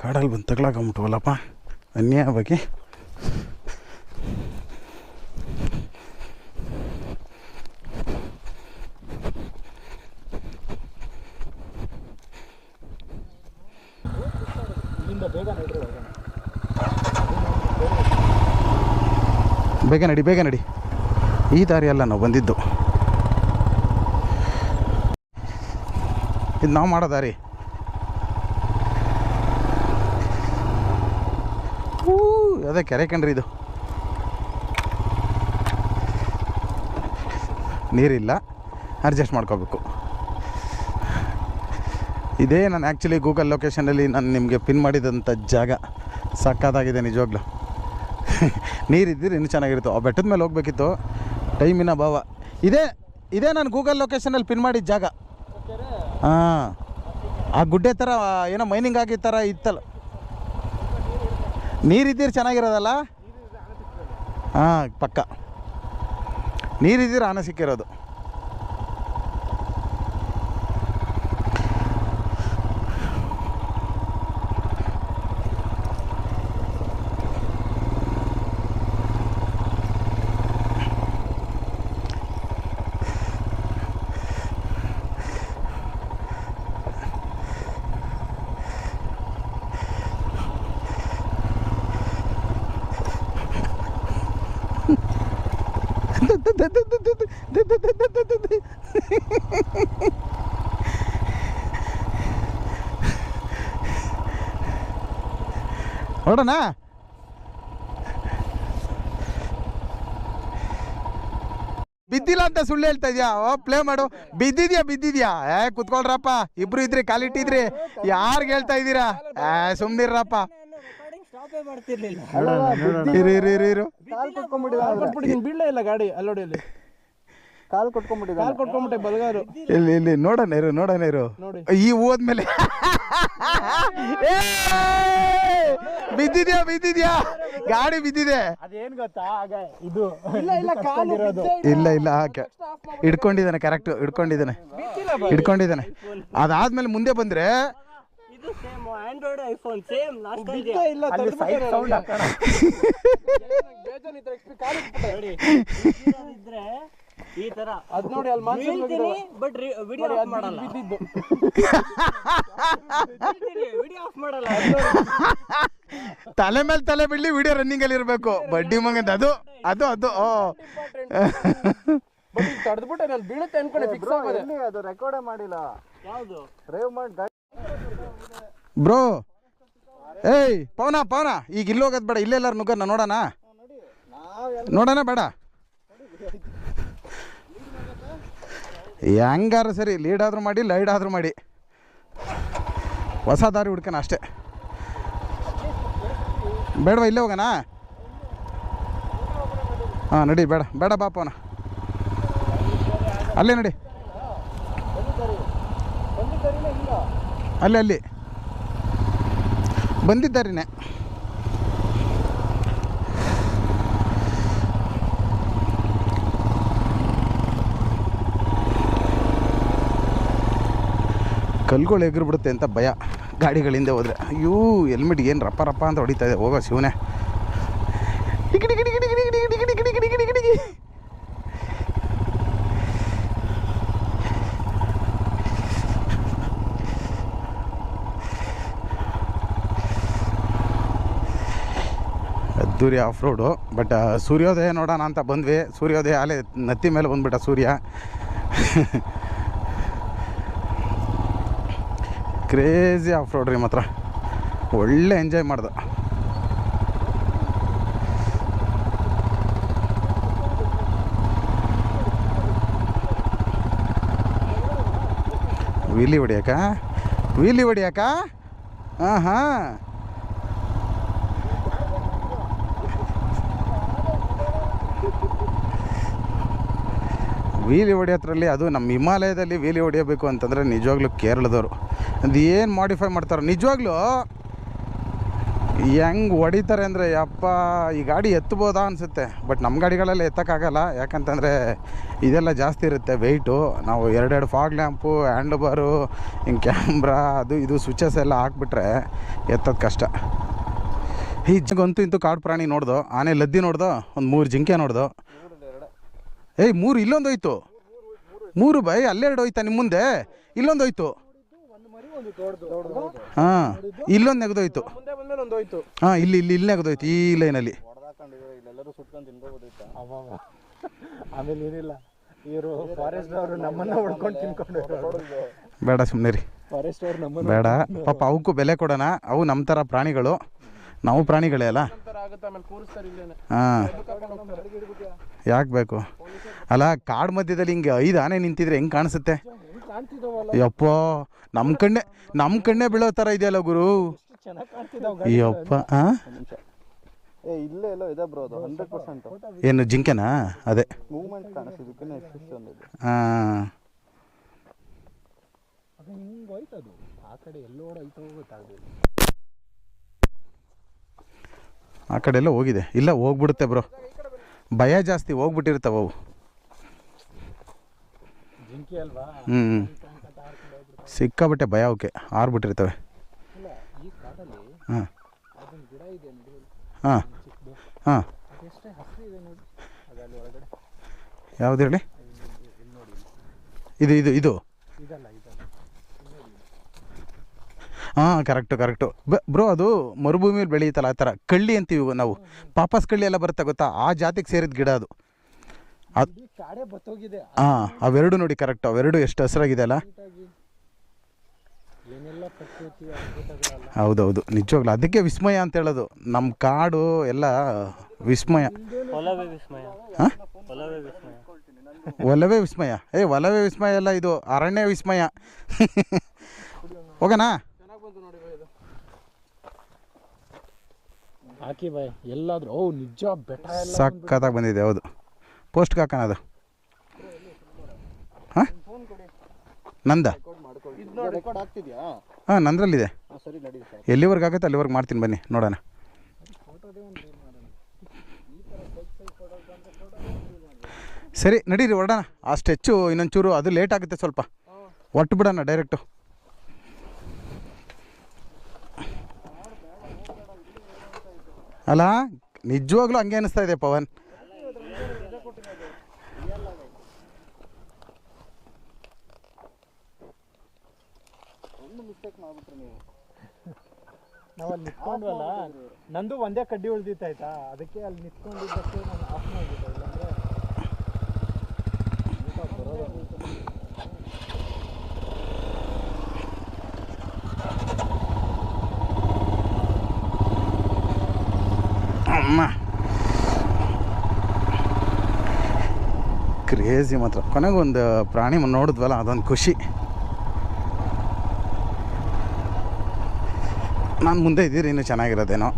ಕಾಡಲ್ಲಿ ಬಂದು ತಗೊಳಕೊಂಬಿಟ್ವಲ್ಲಪ್ಪ ಅನ್ಯಾಯ ಬಗ್ಗೆ. ಬೇಗ ನಡಿ. ಈ ದಾರಿ ಅಲ್ಲ ನಾವು ಬಂದಿದ್ದು, ಇದು ನಾವು ಮಾಡೋ ದಾರಿ. ಅದೇ ಕೆರೆ ಕಣ್ರಿ, ಇದು ನೀರಿಲ್ಲ, ಅಡ್ಜಸ್ಟ್ ಮಾಡ್ಕೋಬೇಕು. ಇದೇ ನಾನು ಆ್ಯಕ್ಚುಲಿ ಗೂಗಲ್ ಲೊಕೇಶನಲ್ಲಿ ನಾನು ನಿಮಗೆ ಪಿನ್ ಮಾಡಿದಂಥ ಜಾಗ. ಸಕ್ಕತ್ತಾಗಿದೆ ನಿಜವಾಗ್ಲೂ. ನೀರಿದ್ದರೆ ಇನ್ನೂ ಚೆನ್ನಾಗಿರುತ್ತೆ. ಆ ಬೆಟ್ಟದ ಮೇಲೆ ಹೋಗ್ಬೇಕಿತ್ತು, ಟೈಮಿನ ಭಾವ. ಇದೇ ನಾನು ಗೂಗಲ್ ಲೊಕೇಶನಲ್ಲಿ ಪಿನ್ ಮಾಡಿದ ಜಾಗ. ಹಾಂ, ಆ ಗುಡ್ಡೆ ಥರ ಏನೋ ಮೈನಿಂಗ್ ಆಗಿದ್ದ ಥರ ಇತ್ತಲ್ಲ. ನೀರಿದ್ದೀರಿ ಚೆನ್ನಾಗಿರೋದಲ್ಲ. ಹಾಂ, ಪಕ್ಕ ನೀರಿದ್ದೀರಿ ಆನೆ ಸಿಕ್ಕಿರೋದು. ಹೊಡೋಣ. ಬಿದ್ದಿಲ್ಲ ಅಂತ ಸುಳ್ಳು ಹೇಳ್ತಾ ಇದೆಯಾ? ಪ್ಲೇ ಮಾಡು. ಬಿದ್ದಿದ್ಯಾ? ಕುತ್ಕೊಳ್ರಪ್ಪ, ಇಬ್ರು ಇದ್ರಿ, ಕಾಲಿಟ್ಟಿದ್ರಿ, ಯಾರಿಗೆ ಹೇಳ್ತಾ ಇದ್ದೀರಾ? ಸುಮ್ನಿರ್ರಪ್ಪ. ಬೀಳಲ್ಲ ಗಾಡಿ ಅಲ್ಲೋಡಿಯಲ್ಲಿ, ಕಾಲು ಕೊಟ್ಕೊಂಡ್ಬಿಟ್ಟೆ ಬಲಗಾರು. ಇಲ್ಲಿ ನೋಡೋಣ ಇರು. ಈ ಹೋದ್ಮೇಲೆ ಬಿದ್ದಿದ್ಯಾ ಗಾಡಿ ಬಿದ್ದಿದೆ. ಅದೇನ್ ಗೊತ್ತಾ, ಇದು ಇಲ್ಲ ಹಿಡ್ಕೊಂಡಿದ್ದಾನೆ, ಕರೆಕ್ಟ್ ಹಿಡ್ಕೊಂಡಿದ್ದಾನೆ. ಅದಾದ್ಮೇಲೆ ಮುಂದೆ ಬಂದ್ರೆ ಆಂಡ್ರಾಯ್ಡ್ ಐಫೋನ್ ಸೇಮ್ ಈ ತರ ಅದ್ ನೋಡಿ ಅಲ್ಲಿ ಬಟ್ ವಿಡಿಯೋ ಆಫ್ ಮಾಡಲ್ಲ. ವಿಡಿಯೋ ಆಫ್ ಮಾಡಲ್ಲ. ತಲೆ ಮೇಲೆ ತಲೆ ಬಿಡ್ಲಿ, ವಿಡಿಯೋ ರನ್ನಿಂಗ್ ಅಲ್ಲಿ ಇರ್ಬೇಕು. ಬಡ್ಡಿ ಮಗಂದ ಅದು. ತಡೆದ್ಬಿಟ್ಟೆ ನಾನು ಬೀಳುತ್ತೆ ಅನ್ಕೊಂಡೆ, ಫಿಕ್ಸ್ ಆಗೋದೆ. ಅದು ರೆಕಾರ್ಡ್ ಮಾಡಿಲ್ಲ. ಯಾವುದು ಡ್ರೈವ್ ಮಾಡಿ ಬ್ರೋ? ಏಯ್ ಪವನ, ಈಗ ಇಲ್ಲಿ ಹೋಗೋದು ಬೇಡ, ಇಲ್ಲೆಲ್ಲಾರು ನುಗ್ಗನ ನೋಡೋಣ ಬೇಡ. ಹೆಂಗಾರ ಸರಿ, ಲೀಡ್ ಆದರೂ ಮಾಡಿ, ಲೈಡ್ ಆದರೂ ಮಾಡಿ, ಹೊಸ ದಾರಿ ಹುಡ್ಕೋಣ ಅಷ್ಟೇ. ಬೇಡವಾ? ಇಲ್ಲೇ ಹೋಗೋಣ. ಹಾಂ ನಡಿ. ಬೇಡ ಬಾಪವನ, ಅಲ್ಲೇ ನಡಿ. ಅಲ್ಲಿ ಬಂದಿದ್ದಾರಿನೇ. ಕಲ್ಗಳು ಎಗರ್ಬಿಡುತ್ತೆ ಅಂತ ಭಯ ಗಾಡಿಗಳಿಂದ ಹೋದರೆ. ಅಯ್ಯೋ, ಹೆಲ್ಮೆಟ್ ಏನು ರಪ್ಪ ಅಂತ ಹೊಡಿತಾ ಇದೆ. ಹೋಗೋ ಶಿವನೇ. ಅದ್ದೂರಿ ಆಫ್ ರೋಡು. ಬಟ್ ಸೂರ್ಯೋದಯ ನೋಡೋಣ ಅಂತ ಬಂದ್ವಿ. ಸೂರ್ಯೋದಯ ಅಲ್ಲೇ ನತ್ತಿ ಮೇಲೆ ಬಂದ್ಬಿಟ್ಟ ಸೂರ್ಯ. ಕ್ರೇಜಿ ಆಫ್ ರೋಡ್ ರೀ, ಮಾತ್ರ ಒಳ್ಳೆ ಎಂಜಾಯ್ ಮಾಡ್ದೆ. ವೀಲಿ ಹೊಡಿಯಾಕ ಹಾಂ ವೀಲಿ ಹೊಡಿಯೋದ್ರಲ್ಲಿ, ಅದು ನಮ್ಮ ಹಿಮಾಲಯದಲ್ಲಿ ವೀಲಿ ಹೊಡಿಯಬೇಕು ಅಂತಂದರೆ ನಿಜವಾಗ್ಲೂ ಕೇರಳದವರು ಅದು ಏನು ಮಾಡಿಫೈ ಮಾಡ್ತಾರೆ. ನಿಜವಾಗ್ಲೂ ಹೆಂಗೆ ಹೊಡಿತಾರೆ ಅಂದರೆ ಯಪ್ಪ ಈ ಗಾಡಿ ಎತ್ತಬೋದಾ ಅನಿಸುತ್ತೆ. ಬಟ್ ನಮ್ಮ ಗಾಡಿಗಳೆಲ್ಲ ಎತ್ತಕ್ಕಾಗಲ್ಲ, ಯಾಕಂತಂದರೆ ಇದೆಲ್ಲ ಜಾಸ್ತಿ ಇರುತ್ತೆ ವೆಯ್ಟು. ನಾವು ಎರಡೆರಡು ಫಾಗ್ ಲ್ಯಾಂಪು, ಹ್ಯಾಂಡ್ ಬಾರು, ಹಿಂಗೆ ಕ್ಯಾಮ್ರಾ, ಅದು ಇದು ಸ್ವಿಚಸ್ ಎಲ್ಲ ಹಾಕ್ಬಿಟ್ರೆ ಎತ್ತೋದು ಕಷ್ಟ. ಈಜಗಂತೂ ಇಂತೂ ಕಾಡು ಪ್ರಾಣಿ ನೋಡ್ದು, ಆನೆ ಲದ್ದಿ ನೋಡ್ದು, ಒಂದು 3 ಜಿಂಕೆ ನೋಡ್ದು. ಏಯ್ 3 ಇಲ್ಲೊಂದು ಹೋಯ್ತು, 3 ಬೈ ಅಲ್ಲೆರಡು ಹೋಯ್ತಾ ನಿಮ್ಮ ಮುಂದೆ, ಇಲ್ಲೊಂದು ಹೋಯ್ತು. ಹಾಂ ಇಲ್ಲೊಂದು ನೆಗೆದೋಯ್ತು. ಹಾಂ ಇಲ್ಲಿ ನೆಗೆದೋಯ್ತು ಈ ಲೈನಲ್ಲಿ. ಆಮೇಲೆ ಏನಿಲ್ಲ, ಇವರು ಫಾರೆಸ್ಟ್ ಅವರು ನಮ್ಮನ್ನ ಹೊಡ್ಕೊಂಡು ತಿನ್ಕೊಂಡು ಬೇಡ ಸುಮ್ಮನೆ ರೀ, ಫಾರೆಸ್ಟ್ ಅವ್ರು ನಮ್ಮನ್ನ ಬೇಡ ಪಾಪ. ಅವಕ್ಕೂ ಬೆಲೆ ಕೊಡೋಣ, ಅವು ನಮ್ಮ ಥರ ಪ್ರಾಣಿಗಳು, ನಾವು ಪ್ರಾಣಿಗಳೇ ಅಲ್ಲ. ಹಾಂ ಯಾಕೆ ಬೇಕು ಅಲ್ಲ, ಕಾಡು ಮಧ್ಯದಲ್ಲಿ ಹಿಂಗೆ 5 ಆನೆ ನಿಂತಿದ್ರೆ ಹೆಂಗೆ ಕಾಣಿಸುತ್ತೆ ಯಪ್ಪ. ನಮ್ಮ ಕಣ್ಣೇ ಬೀಳೋ ಥರ ಇದೆಯಲ್ಲ ಗುರು. ಯಪ್ಪ ಹಾಂ ಇಲ್ಲೇ ಎಲ್ಲೋ ಇದೆ ಬ್ರೋ, ಅದು 100%. ಏನು ಜಿಂಕೆನಾ? ಅದೇ ಮೂವ್ಮೆಂಟ್ ಕಾಣಿಸ್ತಿದ್ದಕ್ಕೆ ಎಷ್ಟೊಂದು ಹಾಂ. ಅದು ಹಿಂಗೆ ಹೋಯ್ತದು ಆ ಕಡೆ ಎಲ್ಲೋ ಹೋಯ್ತು ಗೊತ್ತಾಗಲಿಲ್ಲ. ಆ ಕಡೆ ಎಲ್ಲ ಹೋಗಿದೆ, ಇಲ್ಲ ಹೋಗ್ಬಿಡುತ್ತೆ ಬ್ರೋ, ಭಯ ಜಾಸ್ತಿ, ಹೋಗ್ಬಿಟ್ಟಿರ್ತಾವೆ ಅವು. ಜಿಂಕಿ ಅಲ್ವಾ? ಸಿಕ್ಕಾಬಟ್ಟೆ ಭಯ ಅವಕ್ಕೆ, ಆರ್ಬಿಟ್ಟಿರ್ತವೆ. ಹಾಂ ಹಾಂ ಹಾಂ ಯಾವ್ದು ಹೇಳಿ? ಇದು ಹಾಂ ಕರೆಕ್ಟು ಬ್ರೋ. ಅದು ಮರುಭೂಮಿಯಲ್ಲಿ ಬೆಳೆಯುತ್ತಲ್ಲ ಆ ಥರ ಕಳ್ಳಿ ಅಂತೀವಿ ನಾವು, ಪಾಪಸ್ ಕಳ್ಳಿ ಎಲ್ಲ ಬರುತ್ತೆ ಗೊತ್ತಾ, ಆ ಜಾತಿಗೆ ಸೇರಿದ ಗಿಡ ಅದು. ಹಾಂ ಅವೆರಡು ನೋಡಿ ಕರೆಕ್ಟು, ಅವೆರಡು ಎಷ್ಟು ಹಸಿರಾಗಿದೆ ಅಲ್ಲ. ಹೌದೌದು ನಿಜವಾಗ್ಲೂ, ಅದಕ್ಕೆ ವಿಸ್ಮಯ ಅಂತ ಹೇಳೋದು. ನಮ್ಮ ಕಾಡು ಎಲ್ಲ ವಿಸ್ಮಯ. ಹಾಂ ಒಲವೇ ವಿಸ್ಮಯ. ಒಲವೇ ವಿಸ್ಮಯ ಅಲ್ಲ, ಇದು ಅರಣ್ಯ ವಿಸ್ಮಯ. ಹೋಗೋಣ ಹಾಕಿ ಬಾಯ್ ಎಲ್ಲಾದ್ರೂ. ಓ ನಿಜ ಬೆಟ್ಟ ಸಕ್ಕತ್ತಾಗಿ ಬಂದಿದೆ. ಹೌದು ಪೋಸ್ಟ್ಗೆ ಹಾಕೋಣ ಅದು. ಹಾಂ ನಂದ? ಹಾಂ ನಂದ್ರಲ್ಲಿದೆ. ಎಲ್ಲಿವರೆಗೆ ಆಗುತ್ತೆ ಅಲ್ಲಿವರೆಗೆ ಮಾಡ್ತೀನಿ, ಬನ್ನಿ ನೋಡೋಣ. ಸರಿ ನಡೀರಿ ಹೊರಡೋಣ. ಆ ಸ್ಟೆಚ್ಚು ಇನ್ನೊಂಚೂರು ಅದು ಲೇಟ್ ಆಗುತ್ತೆ ಸ್ವಲ್ಪ, ಒಟ್ಟು ಬಿಡೋಣ ಡೈರೆಕ್ಟು. ಅಲ್ಲ ನಿಜವಾಗ್ಲೂ ಹಂಗೆ ಅನಿಸ್ತಾ ಇದೆ ಪವನ್. ನಾವು ಅಲ್ಲಿ ನಿಂತ್ಕೊಂಡ್ವಲ್ಲ, ನಂದು ಒಂದೇ ಕಡ್ಡಿ ಉಳ್ದಿತ್ತಾಯ್ತಾ, ಅದಕ್ಕೆ ಅಲ್ಲಿ ನಿಂತ್ಕೊಂಡಿದ್ದಕ್ಕೆ ನಾನು ಆಫ್ ಮಾಡಿದ್ದೆ. ಇಲ್ಲಾಂದ್ರೆ ಅಮ್ಮ ಕ್ರೇಜಿ ಮಾತ್ರ. ಕೊನೆಗೊಂದು ಪ್ರಾಣಿ ನೋಡಿದ್ವಲ್ಲ ಅದೊಂದು ಖುಷಿ. ನಾನು ಮುಂದೆ ಇದ್ದೀರಿ ಇನ್ನೂ ಚೆನ್ನಾಗಿರೋದೇನೋ.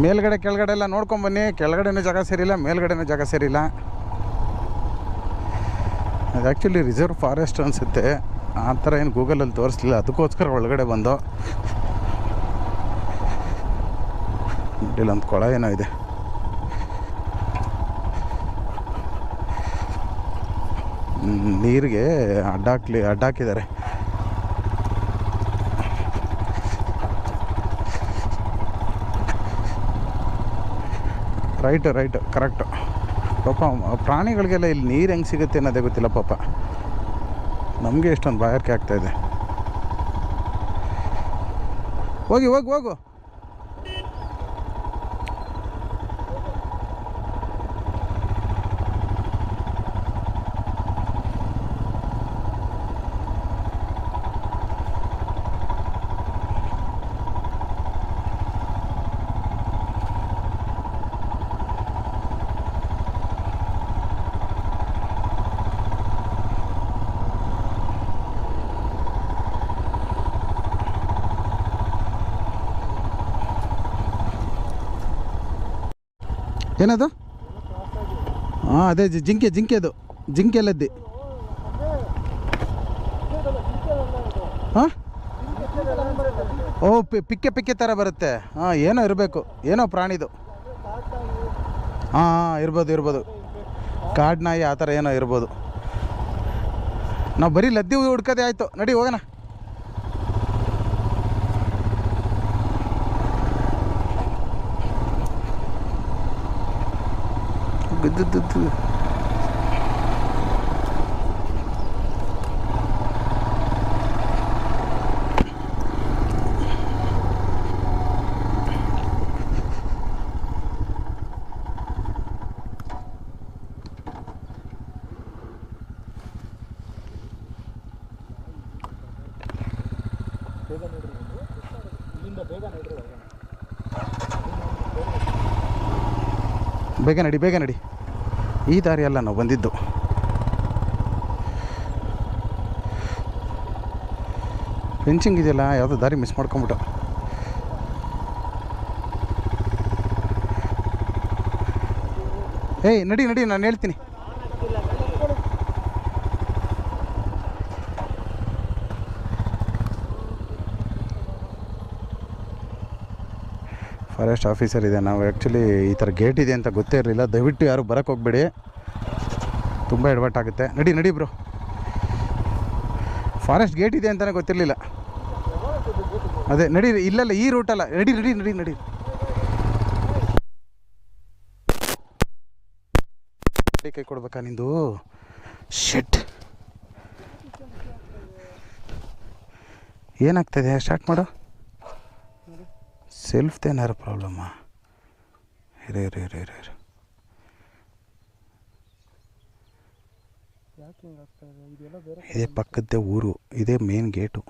ಮೇಲ್ಗಡೆ ಕೆಳಗಡೆ ಎಲ್ಲ ನೋಡ್ಕೊಂಬನ್ನಿ. ಕೆಳಗಡೆನೂ ಜಾಗ ಸೇರಿಲ್ಲ, ಮೇಲ್ಗಡೆನೂ ಜಾಗ ಸೇರಿಲ್ಲ. ಅದು ಆ್ಯಕ್ಚುಲಿ ರಿಸರ್ವ್ ಫಾರೆಸ್ಟ್ ಅನಿಸುತ್ತೆ, ಆ ಥರ ಏನು ಗೂಗಲಲ್ಲಿ ತೋರಿಸ್ಲಿಲ್ಲ, ಅದಕ್ಕೋಸ್ಕರ ಒಳಗಡೆ ಬಂದು. ಇಲ್ಲೊಂದು ಕೊಳ ಏನೋ ಇದೆ. ನೀರಿಗೆ ಅಡ್ಡಾಕಿದ್ದಾರೆ. Right correct. ಪಾಪ ಪ್ರಾಣಿಗಳಿಗೆಲ್ಲ ಇಲ್ಲಿ ನೀರು ಹೆಂಗೆ ಸಿಗುತ್ತೆ ಅನ್ನೋದೇ ಗೊತ್ತಿಲ್ಲ ಪಾಪ. ನಮಗೆ ಎಷ್ಟೊಂದು ಬಾಯಾರಿಕೆ ಆಗ್ತಾಯಿದೆ. ಹೋಗು. ಏನದು? ಹಾಂ ಅದೇ ಜಿಂಕೆ ಅದು ಜಿಂಕೆಲ್ಲದ್ದಿ. ಹಾಂ ಓ ಪಿಕ್ಕೆ ಥರ ಬರುತ್ತೆ. ಹಾಂ ಏನೋ ಇರಬೇಕು, ಏನೋ ಪ್ರಾಣಿದು. ಹಾಂ ಇರ್ಬೋದು ಕಾಡು ನಾಯಿ ಆ ಥರ ಏನೋ ಇರ್ಬೋದು. ನಾವು ಬರೀ ಲದ್ದಿ ಹುಡ್ಕೋದೇ ಆಯಿತು. ನಡಿ ಹೋಗೋಣ. ಬೇಗ ನಡಿ. ಈ ದಾರಿ ಅಲ್ಲ ನಾವು ಬಂದಿದ್ದು. ಫೆನ್ಸಿಂಗ್ ಇದೆಯಲ್ಲ, ಯಾವುದೋ ದಾರಿ ಮಿಸ್ ಮಾಡ್ಕೊಂಬಿಟ್ಟು. ಏಯ್ ನಡಿ ನಾನು ಹೇಳ್ತೀನಿ. ಫಾರೆಸ್ಟ್ ಆಫೀಸರ್ ಇದೆ. ನಾವು ಆ್ಯಕ್ಚುಲಿ ಈ ಥರ ಗೇಟ್ ಇದೆ ಅಂತ ಗೊತ್ತೇ ಇರಲಿಲ್ಲ. ದಯವಿಟ್ಟು ಯಾರು ಬರೋಕ್ಕೆ ಹೋಗಬೇಡಿ, ತುಂಬ ಎಡವಟ್ಟಾಗುತ್ತೆ. ನಡಿ ಬ್ರೋ. ಫಾರೆಸ್ಟ್ ಗೇಟ್ ಇದೆ ಅಂತಲೇ ಗೊತ್ತಿರಲಿಲ್ಲ. ಅದೇ ನಡಿ, ಇಲ್ಲಲ್ಲ ಈ ರೂಟಲ್ಲ. ನಡಿ. ಕೈ ಕೊಡ್ಬೇಕಾ ನಿಂದು? ಶೆಟ್ ಏನಾಗ್ತದೆ? ಸ್ಟಾರ್ಟ್ ಮಾಡು. ಸೆಲ್ಫ್ದೇನಾರು ಪ್ರಾಬ್ಲಮ್ಮಾ? ಇರೇ ಇದೇ ಪಕ್ಕದ್ದೇ ಊರು, ಇದೇ ಮೇನ್ ಗೇಟು.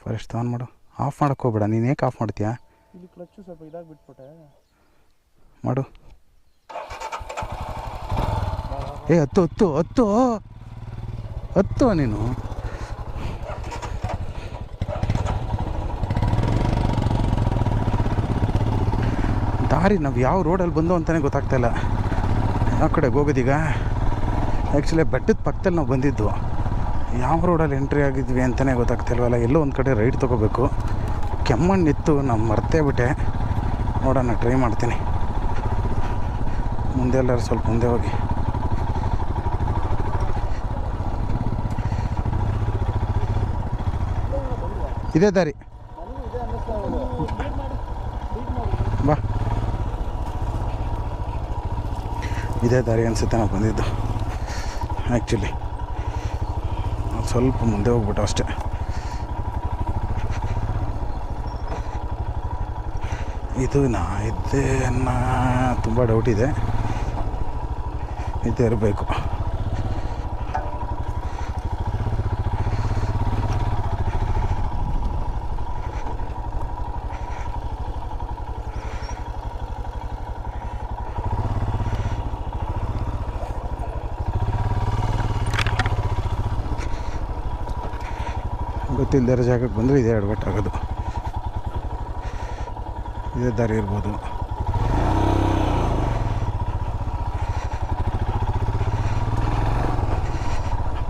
ಫಾರೆಸ್ಟ್ ಆನ್ ಮಾಡು. ಆಫ್ ಮಾಡೋಕ್ಕೆ ಹೋಗ್ಬೇಡ. ನೀನು ಏಕೆ ಆಫ್ ಮಾಡ್ತೀಯಾ? ಇಲ್ಲಿ ಕ್ಲಚ್ಚು ಸ್ವಲ್ಪ ಇದಾಗಿ ಬಿಟ್ಬಿಟ್ಟೆ. ಮಾಡು. ಹತ್ತು ನೀನು. ದಾರಿ ನಾವು ಯಾವ ರೋಡಲ್ಲಿ ಬಂದು ಅಂತಲೇ ಗೊತ್ತಾಗ್ತಾಯಿಲ್ಲ. ಯಾವ ಕಡೆಗೆ ಹೋಗೋದೀಗ? ಆ್ಯಕ್ಚುಲಿ ಬೆಟ್ಟದ ಪಕ್ಕದಲ್ಲಿ ನಾವು ಬಂದಿದ್ದು. ಯಾವ ರೋಡಲ್ಲಿ ಎಂಟ್ರಿ ಆಗಿದ್ವಿ ಅಂತಲೇ ಗೊತ್ತಾಗ್ತಿಲ್ವಲ್ಲ. ಎಲ್ಲೋ ಒಂದು ಕಡೆ ರೈಟ್ ತೊಗೋಬೇಕು. ಕೆಮ್ಮಣ್ಣಿತ್ತು, ನಾನು ಮರ್ತೇ ಬಿಟ್ಟೆ. ನೋಡೋಣ, ಟ್ರೈ ಮಾಡ್ತೀನಿ. ಮುಂದೆ ಎಲ್ಲರೂ ಸ್ವಲ್ಪ ಮುಂದೆ ಹೋಗಿ. ಇದೇ ದಾರಿ ಬಾ. ಇದೇ ದಾರಿ ಅನಿಸುತ್ತೆ ನಾವು ಬಂದಿದ್ದು. ಆ್ಯಕ್ಚುಲಿ ಸ್ವಲ್ಪ ಮುಂದೆ ಹೋಗ್ಬಿಟ್ಟು ಅಷ್ಟೇ. ಇದು ಇದ್ದೇ ಅನ್ನೋ ತುಂಬ ಡೌಟ್ ಇದೆ. ಇದೇ ಇರಬೇಕು. ಗೊತ್ತಿಲ್ಲದ ಜಾಗಕ್ಕೆ ಬಂದರೆ ಇದೇ ಎಡವಟ್ಟಾಗೋದು. ಇದೇ ದಾರಿ ಇರ್ಬೋದು.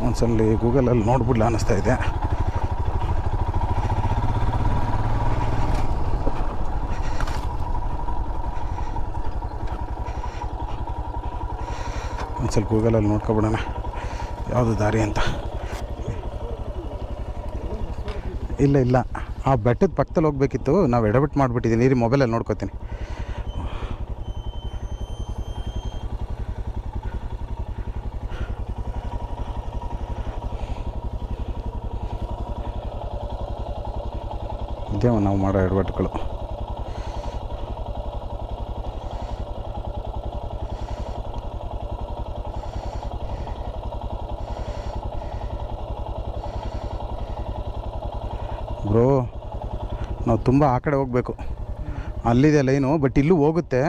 ಒಂದ್ಸಲ ಗೂಗಲಲ್ಲಿ ನೋಡ್ಬಿಡ್ಲ ಅನ್ನಿಸ್ತಾ ಇದೆ. ಒಂದ್ಸಲ ಗೂಗಲಲ್ಲಿ ನೋಡ್ಕೊಬಿಡೋಣ ಯಾವುದು ದಾರಿ ಅಂತ. ಇಲ್ಲ ಆ ಬೆಟ್ಟದ ಪಕ್ಕದಲ್ಲಿ ಹೋಗ್ಬೇಕಿತ್ತು. ನಾವು ಎಡಬಿಟ್ಟು ಮಾಡಿಬಿಟ್ಟಿದ್ದೀನಿ. ನೀರು ಮೊಬೈಲಲ್ಲಿ ನೋಡ್ಕೋತೀನಿ. ಇದೇ ನಾವು ಮಾಡೋ ಎಡವಟ್ಟುಗಳು. ಬ್ರೋ, ನಾವು ತುಂಬ ಆ ಕಡೆ ಹೋಗಬೇಕು. ಅಲ್ಲಿದೆ ಲೈನು, ಬಟ್ ಇಲ್ಲೂ ಹೋಗುತ್ತೆ.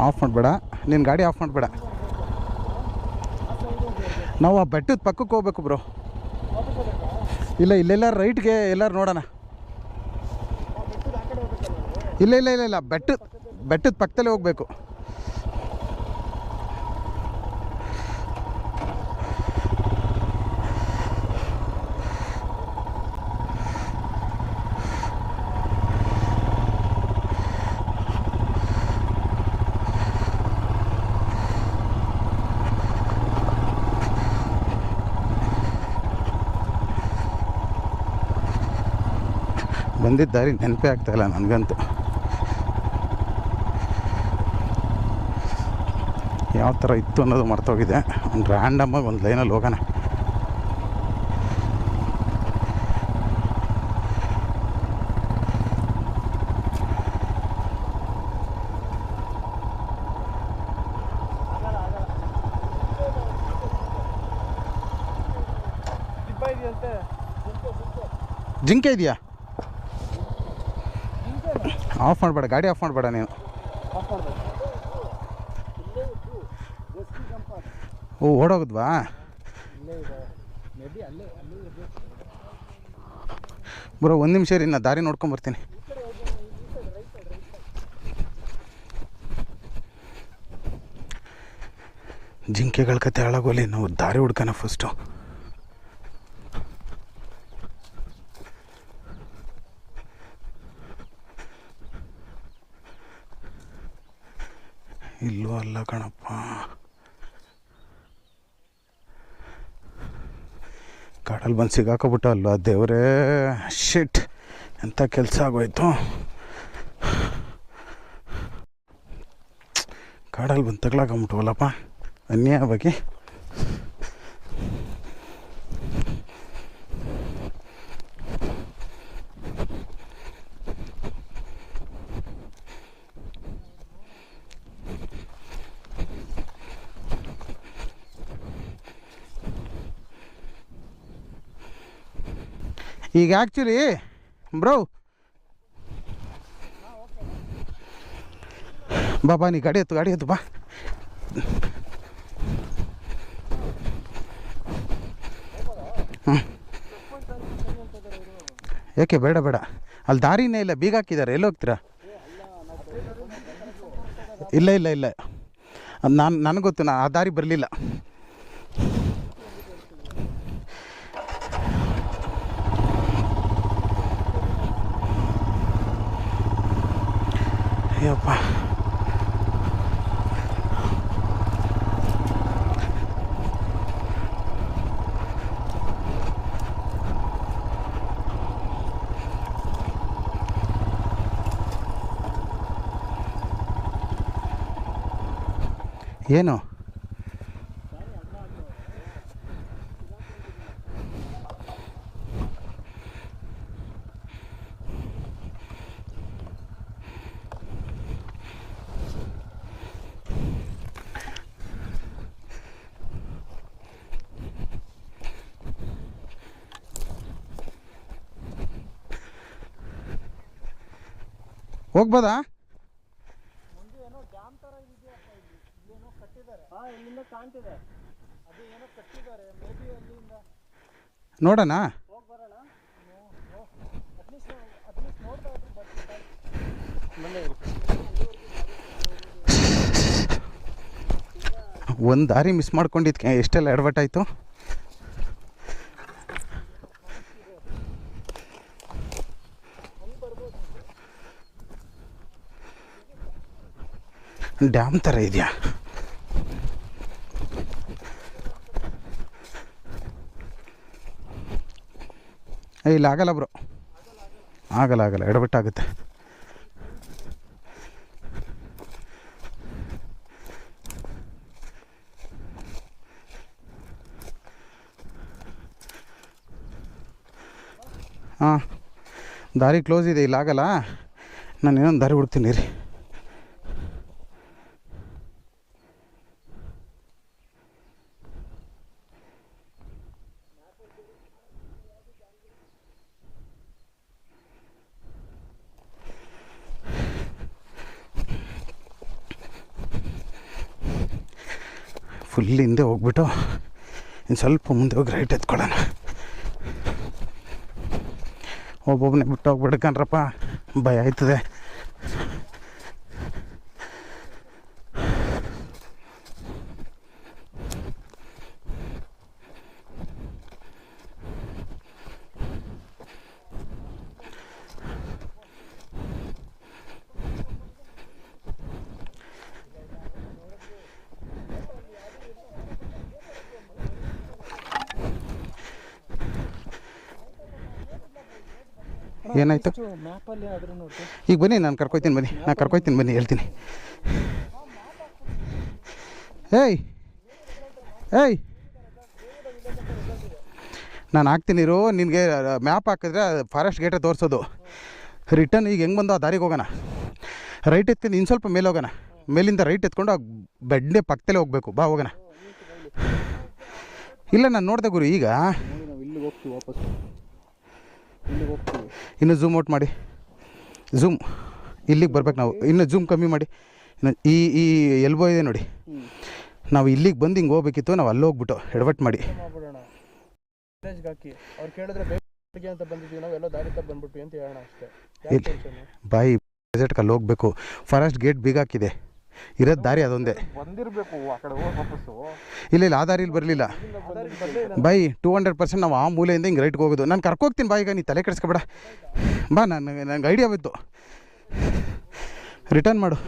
ಆಫ್ ಮಾಡಬೇಡ, ನೀನು ಗಾಡಿ ಆಫ್ ಮಾಡಬೇಡ. ನಾವು ಆ ಬೆಟ್ಟದ ಪಕ್ಕಕ್ಕೆ ಹೋಗ್ಬೇಕು ಬ್ರೋ. ಇಲ್ಲ ಇಲ್ಲೆಲ್ಲ ರೈಟ್ಗೆ ಎಲ್ಲರೂ ನೋಡೋಣ. ಇಲ್ಲ ಇಲ್ಲ ಇಲ್ಲ ಇಲ್ಲ ಬೆಟ್ಟದ ಪಕ್ಕದಲ್ಲೇ ಹೋಗ್ಬೇಕು. ಬಂದಿದ್ದ ದಾರಿ ನೆನಪೇ ಆಗ್ತಾಯಿಲ್ಲ ನನಗಂತೂ. ಯಾವ ಥರ ಇತ್ತು ಅನ್ನೋದು ಮರ್ತೋಗಿದೆ. ಒಂದು ರ್ಯಾಂಡಮ್ಮಾಗಿ ಒಂದು ಲೈನಲ್ಲಿ ಹೋಗೋಣ. ಜಿಂಕೆ ಇದೆಯಾ? ಆಫ್ ಮಾಡಬೇಡ, ಗಾಡಿ ಆಫ್ ಮಾಡಬೇಡ ನೀನು. ಓ ಓಡೋಗದ್ವಾ? ಬ್ರೋ ಒಂದು ನಿಮಿಷ ರೀ, ನಾನು ದಾರಿ ನೋಡ್ಕೊಂಬರ್ತೀನಿ. ಜಿಂಕೆಗಳ ಕತೆ ಹಾಳಾಗೋಲಿ, ನಾವು ದಾರಿ ಹುಡ್ಕೋಣ ಫಸ್ಟು. ಇಲ್ಲೂ ಅಲ್ಲ ಕಣಪ್ಪ, ಕಾಡಲ್ಲಿ ಬಂದು ಸಿಗಾಕೊಬಿಟ್ಟ ಅಲ್ವಾ ದೇವರೇ. ಶಿಟ್, ಎಂಥ ಕೆಲಸ ಆಗೋಯ್ತು. ಕಾಡಲ್ಲಿ ಬಂದು ತಗ್ಲಾಕೊಂಬಿಟ್ವಲ್ಲಪ್ಪ ಅನ್ಯಾಯವಾಗಿ. ಈಗ ಆ್ಯಕ್ಚುಲಿ ಬ್ರೋ ಬಾ ನೀ ಗಾಡಿ ಎತ್ತು ಬಾ. ಯಾಕೆ ಬೇಡ ಅಲ್ಲಿ ದಾರಿನೇ ಇಲ್ಲ, ಬೀಗ ಹಾಕಿದ್ದಾರೆ. ಎಲ್ಲಿ ಹೋಗ್ತೀರಾ? ಇಲ್ಲ ನನಗೆ ಗೊತ್ತು, ಆ ದಾರಿ ಬರಲಿಲ್ಲ. ಅಯ್ಯಪ್ಪ, ಏನು ಹೋಗ್ಬೋದಾ? ನೋಡೋಣ. ಒಂದು ದಾರಿ ಮಿಸ್ ಮಾಡ್ಕೊಂಡಿದ್ಕೆ ಎಷ್ಟೆಲ್ಲ ಎಡವಟ್ಟಾಯಿತು. ಡ್ಯಾಮ್ ಥರ ಇದೆಯಾ? ಇಲ್ಲ ಆಗಲ್ಲ ಬ್ರೋ, ಆಗಲ್ಲ ಎಡವಟ್ಟಾಗುತ್ತೆ. ಹಾಂ, ದಾರಿ ಕ್ಲೋಸ್ ಇದೆ, ಇಲ್ಲ ಆಗಲ್ಲ. ನಾನು ಇನ್ನೊಂದು ದಾರಿ ಹುಡ್ತೀನಿ ರೀ. ಫುಲ್ ಹಿಂದೆ ಹೋಗ್ಬಿಟ್ಟು ಇನ್ನು ಸ್ವಲ್ಪ ಮುಂದೆ ಹೋಗಿ ರೈಟ್ ಎತ್ಕೊಳ್ಳೋಣ. ಒಬ್ಬೊಬ್ಬನೇ ಬಿಟ್ಟು ಹೋಗ್ಬಿಡ್ಕಂಡ್ರಪ್ಪ, ಭಯ ಆಯ್ತದೆ. ಏನಾಯ್ತು? ಮ್ಯಾಪಲ್ಲಿ ಆದರೂ ನೋಡ್ತು. ಈಗ ಬನ್ನಿ, ನಾನು ಕರ್ಕೊಯ್ತೀನಿ ಬನ್ನಿ ಹೇಳ್ತೀನಿ. ಏಯ್ ಏಯ್ ನಾನು ಹಾಕ್ತೀನಿ ಇರು. ನಿನಗೆ ಮ್ಯಾಪ್ ಹಾಕಿದ್ರೆ ಫಾರೆಸ್ಟ್ ಗೇಟೇ ತೋರಿಸೋದು. ರಿಟರ್ನ್ ಈಗ ಹೆಂಗೆ ಬಂದು ಆ ದಾರಿಗೆ ಹೋಗೋಣ. ರೈಟ್ ಎತ್ಕೊಂಡು ಇನ್ನು ಸ್ವಲ್ಪ ಮೇಲೆ ಹೋಗೋಣ. ಮೇಲಿಂದ ರೈಟ್ ಎತ್ಕೊಂಡು ಆ ಬೆಡ್ಡೆ ಪಕ್ಕದಲ್ಲೇ ಹೋಗಬೇಕು. ಬಾ ಹೋಗೋಣ. ಇಲ್ಲ ನಾನು ನೋಡಿದೆ ಗುರು. ಈಗ ಇಲ್ಲಿ ಹೋಗ್ತೀವಿ ವಾಪಸ್. ಇಲ್ಲಿ ಹೋಗ್ತೀವಿ. ಇನ್ನು ಝೂಮ್ ಔಟ್ ಮಾಡಿ. ಝೂಮ್ ಇಲ್ಲಿಗೆ ಬರ್ಬೇಕು ನಾವು. ಇನ್ನು ಝೂಮ್ ಕಮ್ಮಿ ಮಾಡಿ. ಇನ್ನು ಈ ಎಲ್ಬೋ ಇದೆ ನೋಡಿ. ನಾವು ಇಲ್ಲಿಗೆ ಬಂದು ಹಿಂಗೆ ಹೋಗ್ಬೇಕಿತ್ತು. ನಾವು ಅಲ್ಲಿ ಹೋಗ್ಬಿಟ್ಟು ಎಡವಟ್ಟು ಮಾಡಿ ಮಾಡ್ಬಿಡೋಣ. ವಿಲೇಜ್ಗೆ ಹಾಕಿ ಅವ್ರು ಕೇಳಿದ್ರೆ ಬೇಗ ಅಂತ ಬಂದಿದ್ದೀವಿ ನಾವು, ಎಲ್ಲ ದಾರಿ ತಪ್ಪು ಬಂದ್ಬಿಟ್ವಿ ಅಂತ ಹೇಳೋಣ ಅಷ್ಟೇ. ಬಾಯಿ ಡೆಸರ್ಟ್ಗೆ ಅಲ್ಲಿ ಹೋಗ್ಬೇಕು. ಫಾರೆಸ್ಟ್ ಗೇಟ್ ಬೀಗ ಹಾಕಿದೆ. ಇರೋದು ದಾರಿ ಅದೊಂದೇ. ಬಂದಿರಬೇಕು ಆ ಕಡೆ ಹೋಗಿ ವಾಪಸ್ಸು. ಇಲ್ಲ ಆ ದಾರಿಲಿ ಬರಲಿಲ್ಲ ಬಾಯಿ. 200% ನಾವು ಆ ಮೂಲೆಯಿಂದ ಹಿಂಗೆ ರೈಟ್ಗೆ ಹೋಗೋದು. ನಾನು ಕರ್ಕೋಗ್ತೀನಿ ಬಾ. ಈಗ ನೀ ತಲೆ ಕೆಡಿಸ್ಕೊಬೇಡ ಬಾ. ನನಗೆ ಐಡಿಯಾ ಬಿತ್ತು. ರಿಟರ್ನ್ ಮಾಡು.